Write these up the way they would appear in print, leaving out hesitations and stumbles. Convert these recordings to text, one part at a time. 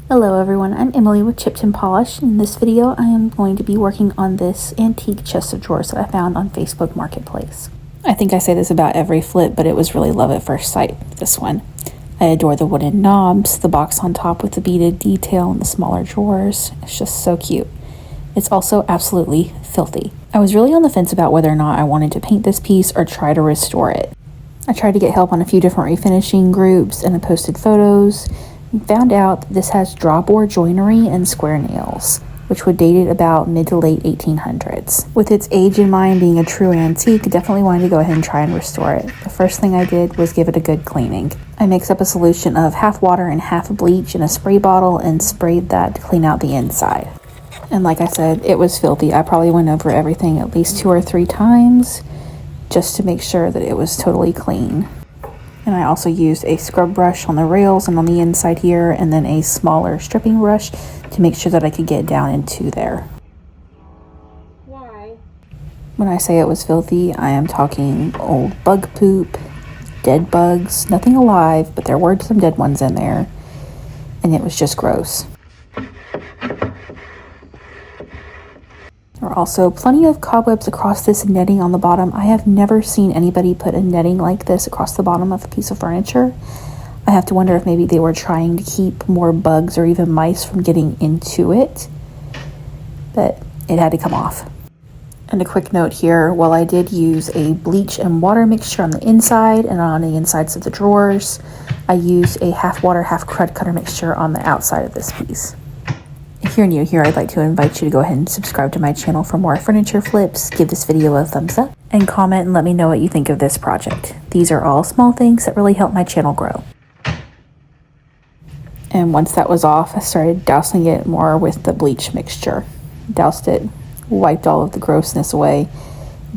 Hello everyone, I'm Emily with Chipped and Polished. In this video, I am going to be working on this antique chest of drawers that I found on Facebook Marketplace. I think I say this about every flip, but it was really love at first sight, this one. I adore the wooden knobs, the box on top with the beaded detail, and the smaller drawers. It's just so cute. It's also absolutely filthy. I was really on the fence about whether or not I wanted to paint this piece or try to restore it. I tried to get help on a few different refinishing groups and I posted photos. Found out that this has drawbore joinery and square nails, which would date it about mid to late 1800s. With its age in mind being a true antique, I definitely wanted to go ahead and try and restore it. The first thing I did was give it a good cleaning. I mixed up a solution of half water and half bleach in a spray bottle and sprayed that to clean out the inside. And like I said, it was filthy. I probably went over everything at least 2 or 3 times just to make sure that it was totally clean. And I also used a scrub brush on the rails and on the inside here, and then a smaller stripping brush to make sure that I could get down into there. Why? When I say it was filthy, I am talking old bug poop, dead bugs, nothing alive, but there were some dead ones in there, and it was just gross. There are also plenty of cobwebs across this netting on the bottom. I have never seen anybody put a netting like this across the bottom of a piece of furniture. I have to wonder if maybe they were trying to keep more bugs or even mice from getting into it, but it had to come off. And a quick note here, while I did use a bleach and water mixture on the inside and on the insides of the drawers, I used a half water, half crud cutter mixture on the outside of this piece. If you're new here, I'd like to invite you to go ahead and subscribe to my channel for more furniture flips, give this video a thumbs up, and comment and let me know what you think of this project. These are all small things that really help my channel grow. And once that was off, I started dousing it more with the bleach mixture. Doused it, wiped all of the grossness away,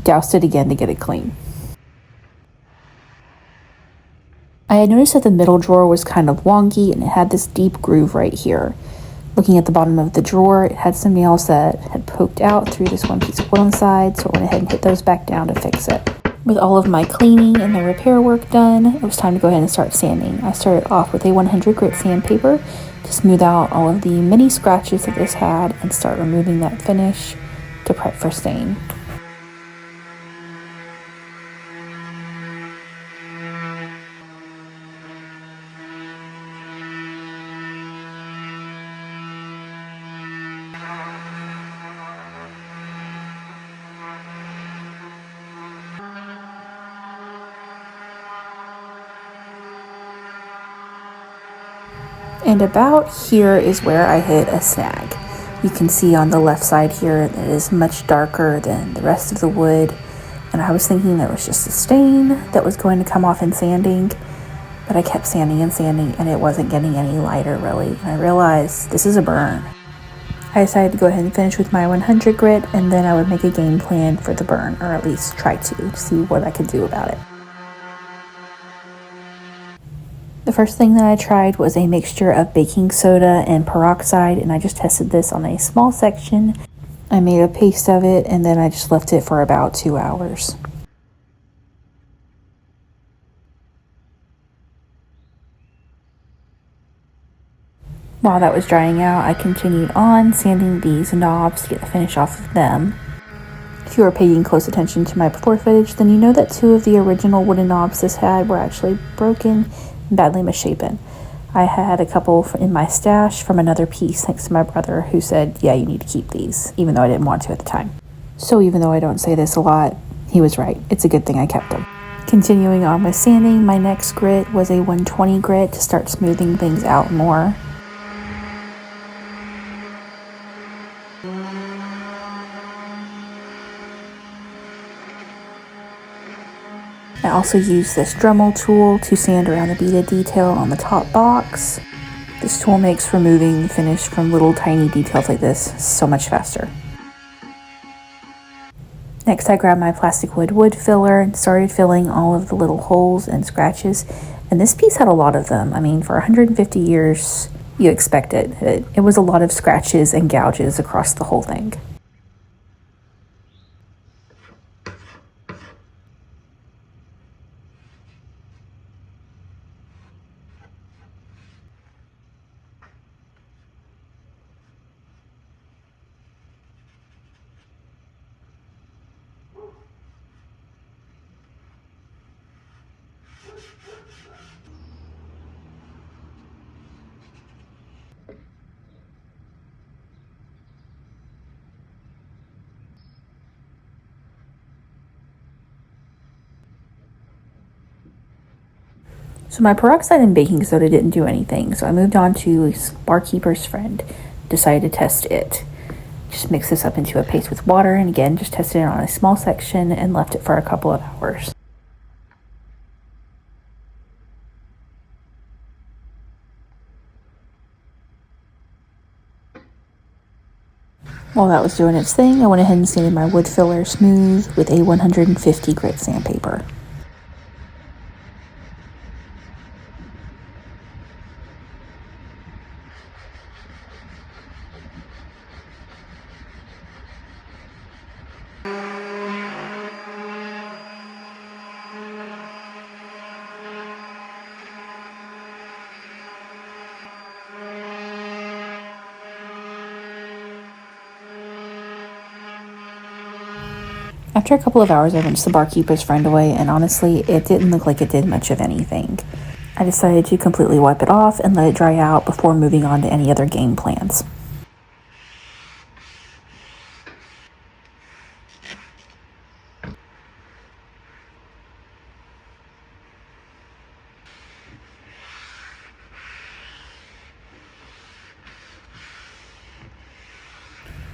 doused it again to get it clean. I had noticed that the middle drawer was kind of wonky and it had this deep groove right here. Looking at the bottom of the drawer, it had some nails that had poked out through this one piece of wood on the side, so I went ahead and hit those back down to fix it. With all of my cleaning and the repair work done, it was time to go ahead and start sanding. I started off with a 100 grit sandpaper to smooth out all of the mini scratches that this had and start removing that finish to prep for stain. And about here is where I hit a snag. You can see on the left side here that it is much darker than the rest of the wood. And I was thinking that it was just a stain that was going to come off in sanding. But I kept sanding and it wasn't getting any lighter really. And I realized this is a burn. I decided to go ahead and finish with my 100 grit and then I would make a game plan for the burn, or at least try to see what I could do about it. The first thing that I tried was a mixture of baking soda and peroxide, and I just tested this on a small section. I made a paste of it and then I just left it for about 2 hours. While that was drying out, I continued on sanding these knobs to get the finish off of them. If you are paying close attention to my before footage, then you know that 2 of the original wooden knobs this had were actually broken and badly misshapen. I had a couple in my stash from another piece thanks to my brother who said, yeah, you need to keep these, even though I didn't want to at the time. So even though I don't say this a lot, he was right. It's a good thing I kept them. Continuing on with sanding, my next grit was a 120 grit to start smoothing things out more. I also used this Dremel tool to sand around the beaded detail on the top box. This tool makes removing the finish from little tiny details like this so much faster. Next I grabbed my plastic wood filler and started filling all of the little holes and scratches. And this piece had a lot of them. I mean, for 150 years, you expect it. It was a lot of scratches and gouges across the whole thing. So my peroxide and baking soda didn't do anything, so I moved on to Barkeeper's Friend. Decided to test it. Just mix this up into a paste with water, and again, just tested it on a small section and left it for a couple of hours. While that was doing its thing, I went ahead and sanded my wood filler smooth with a 150 grit sandpaper. After a couple of hours, I rinsed the Barkeeper's Friend away, and honestly, it didn't look like it did much of anything. I decided to completely wipe it off and let it dry out before moving on to any other game plans.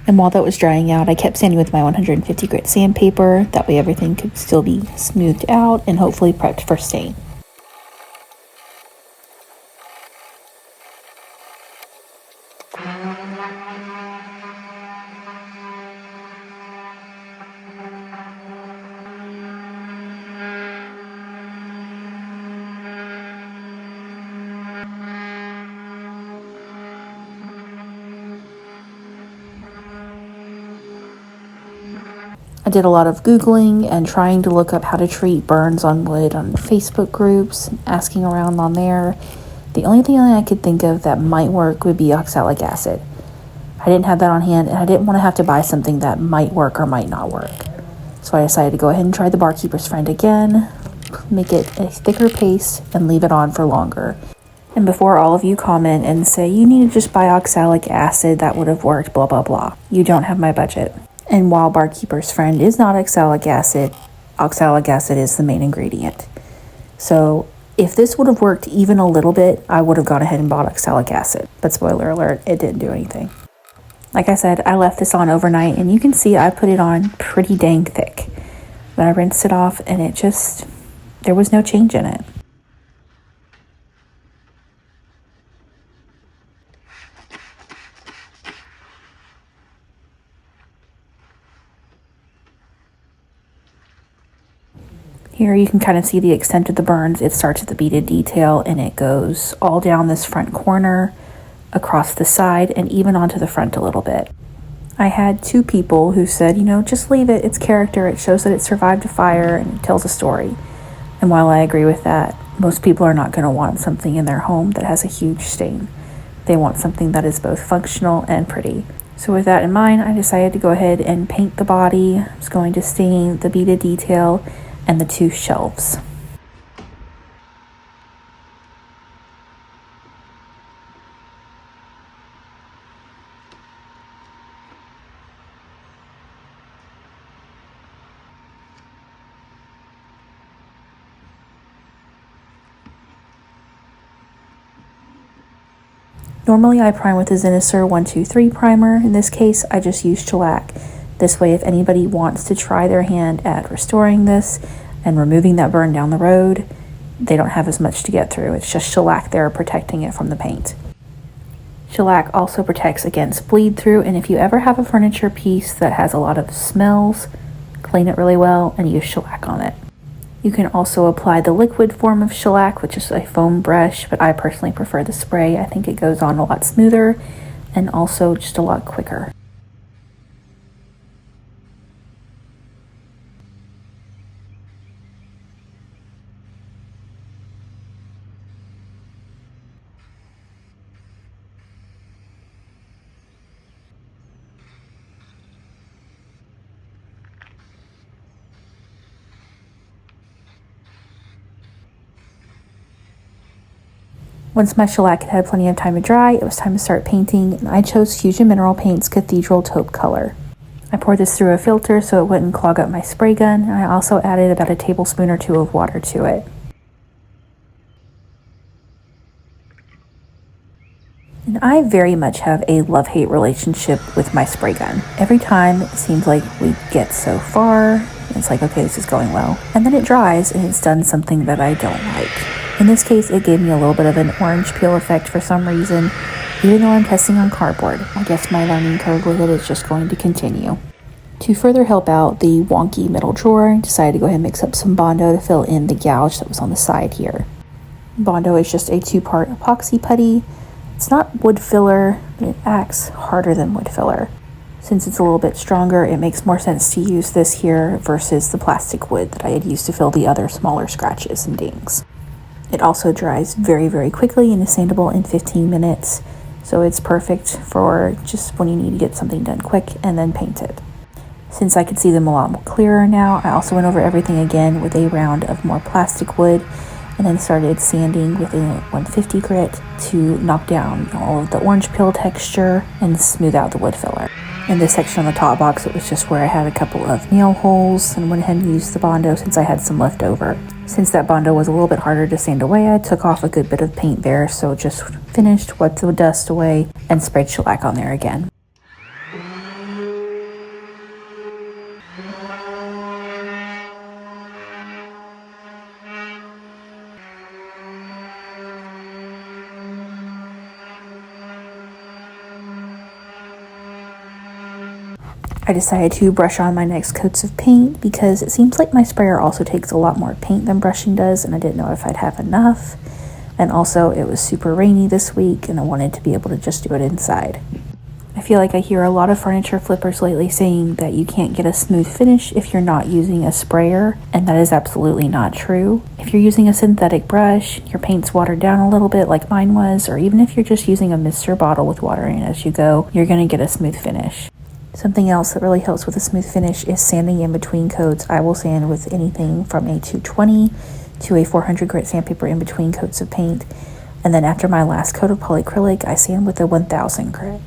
And while that was drying out, I kept sanding with my 150 grit sandpaper. That way everything could still be smoothed out and hopefully prepped for stain. I did a lot of Googling and trying to look up how to treat burns on wood on Facebook groups, asking around on there. The only thing I could think of that might work would be oxalic acid. I didn't have that on hand, and I didn't want to have to buy something that might work or might not work. So I decided to go ahead and try the Barkeeper's Friend again, make it a thicker paste, and leave it on for longer. And before all of you comment and say, you need to just buy oxalic acid, that would have worked, blah, blah, blah. You don't have my budget. And while Barkeeper's Friend is not oxalic acid is the main ingredient. So if this would have worked even a little bit, I would have gone ahead and bought oxalic acid. But spoiler alert, it didn't do anything. Like I said, I left this on overnight, and you can see I put it on pretty dang thick. But I rinsed it off, and there was no change in it. Here you can kind of see the extent of the burns. It starts at the beaded detail and it goes all down this front corner, across the side, and even onto the front a little bit. I had 2 people who said, just leave it. It's character. It shows that it survived a fire and it tells a story. And while I agree with that, most people are not going to want something in their home that has a huge stain. They want something that is both functional and pretty. So with that in mind, I decided to go ahead and paint the body. I was going to stain the beaded detail and the 2 shelves. Normally I prime with the Zenisser 123 primer. In this case, I just use shellac. This way, if anybody wants to try their hand at restoring this and removing that burn down the road, they don't have as much to get through. It's just shellac there protecting it from the paint. Shellac also protects against bleed through, and if you ever have a furniture piece that has a lot of smells, clean it really well and use shellac on it. You can also apply the liquid form of shellac, which is a foam brush, but I personally prefer the spray. I think it goes on a lot smoother and also just a lot quicker. Once my shellac had plenty of time to dry, it was time to start painting, and I chose Fusion Mineral Paint's Cathedral Taupe color. I poured this through a filter so it wouldn't clog up my spray gun, and I also added about a tablespoon or 2 of water to it. And I very much have a love-hate relationship with my spray gun. Every time it seems like we get so far, it's like, okay, this is going well. And then it dries and it's done something that I don't like. In this case, it gave me a little bit of an orange peel effect for some reason, even though I'm testing on cardboard. I guess my learning curve with it is just going to continue. To further help out the wonky middle drawer, I decided to go ahead and mix up some Bondo to fill in the gouge that was on the side here. Bondo is just a 2-part epoxy putty. It's not wood filler, but it acts harder than wood filler. Since it's a little bit stronger, it makes more sense to use this here versus the plastic wood that I had used to fill the other smaller scratches and dings. It also dries very, very quickly and is sandable in 15 minutes, so it's perfect for just when you need to get something done quick and then paint it. Since I could see them a lot more clearer now, I also went over everything again with a round of more plastic wood and then started sanding with a 150 grit to knock down all of the orange peel texture and smooth out the wood filler. In this section on the top box, it was just where I had a couple of nail holes and went ahead and used the Bondo since I had some left over. Since that Bondo was a little bit harder to sand away, I took off a good bit of paint there, so just finished, wiped the dust away, and sprayed shellac on there again. I decided to brush on my next coats of paint because it seems like my sprayer also takes a lot more paint than brushing does, and I didn't know if I'd have enough. And also it was super rainy this week and I wanted to be able to just do it inside. I feel like I hear a lot of furniture flippers lately saying that you can't get a smooth finish if you're not using a sprayer, and that is absolutely not true. If you're using a synthetic brush, your paint's watered down a little bit like mine was, or even if you're just using a mister bottle with water in it as you go, you're going to get a smooth finish. Something else that really helps with a smooth finish is sanding in between coats. I will sand with anything from a 220 to a 400 grit sandpaper in between coats of paint. And then after my last coat of polyacrylic, I sand with a 1000 grit.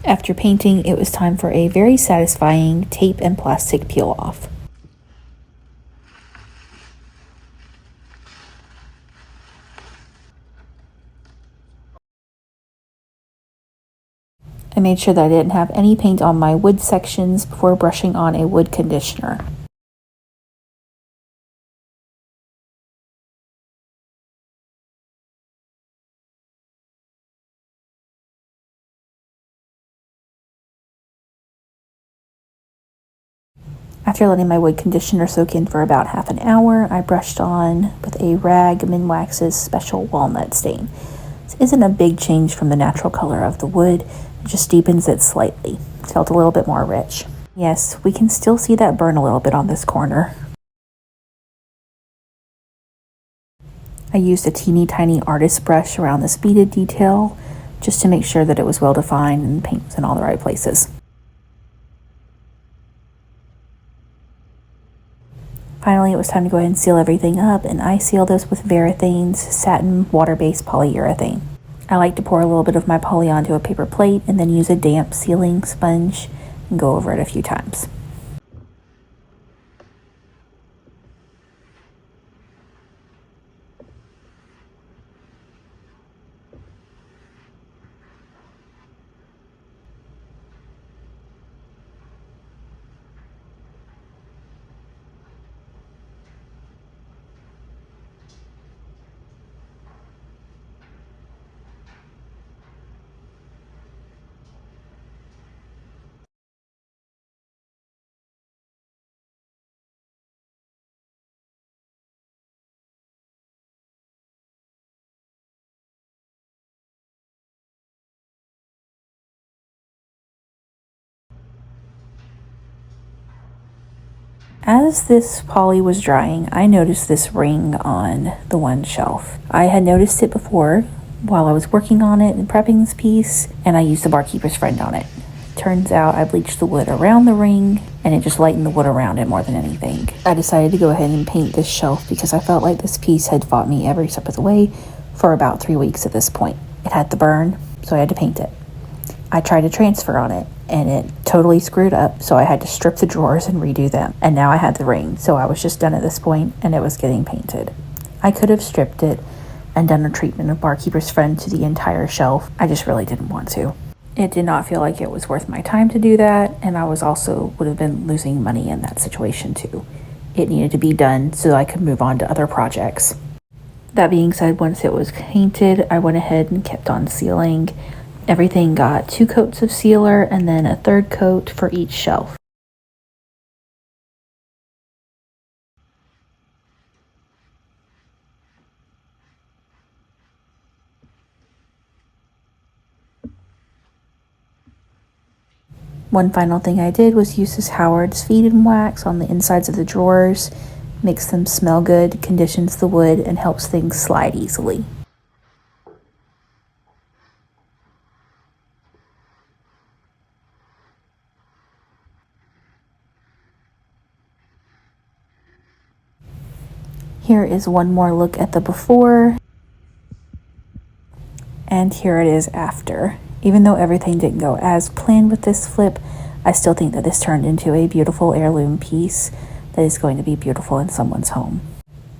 After painting, it was time for a very satisfying tape and plastic peel off. I made sure that I didn't have any paint on my wood sections before brushing on a wood conditioner. After letting my wood conditioner soak in for about half an hour, I brushed on with a rag Minwax's Special Walnut Stain. This isn't a big change from the natural color of the wood, it just deepens it slightly. It felt a little bit more rich. Yes, we can still see that burn a little bit on this corner. I used a teeny tiny artist brush around this beaded detail just to make sure that it was well defined and the paint was in all the right places. Finally, it was time to go ahead and seal everything up, and I sealed this with Varathane's satin water-based polyurethane. I like to pour a little bit of my poly onto a paper plate and then use a damp sealing sponge and go over it a few times. As this poly was drying, I noticed this ring on the one shelf. I had noticed it before while I was working on it and prepping this piece, and I used the barkeeper's friend on it. Turns out I bleached the wood around the ring, and it just lightened the wood around it more than anything. I decided to go ahead and paint this shelf because I felt like this piece had fought me every step of the way for about 3 weeks at this point. It had to burn, so I had to paint it. I tried to transfer on it, and it totally screwed up, so I had to strip the drawers and redo them. And now I had the ring, so I was just done at this point, and it was getting painted. I could have stripped it and done a treatment of barkeeper's friend to the entire shelf. I just really didn't want to. It did not feel like it was worth my time to do that, and I would have been losing money in that situation too. It needed to be done so I could move on to other projects. That being said, once it was painted, I went ahead and kept on sealing. Everything got 2 coats of sealer and then a 3rd coat for each shelf. One final thing I did was use this Howard's Feed and Wax on the insides of the drawers. Makes them smell good, conditions the wood, and helps things slide easily. Here is one more look at the before, and here it is after. Even though everything didn't go as planned with this flip, I still think that this turned into a beautiful heirloom piece that is going to be beautiful in someone's home.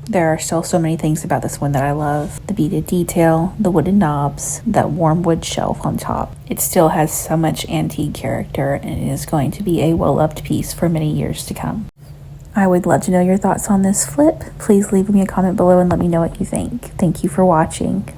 There are still so many things about this one that I love. The beaded detail, the wooden knobs, that warm wood shelf on top. It still has so much antique character, and it is going to be a well-loved piece for many years to come. I would love to know your thoughts on this flip. Please leave me a comment below and let me know what you think. Thank you for watching.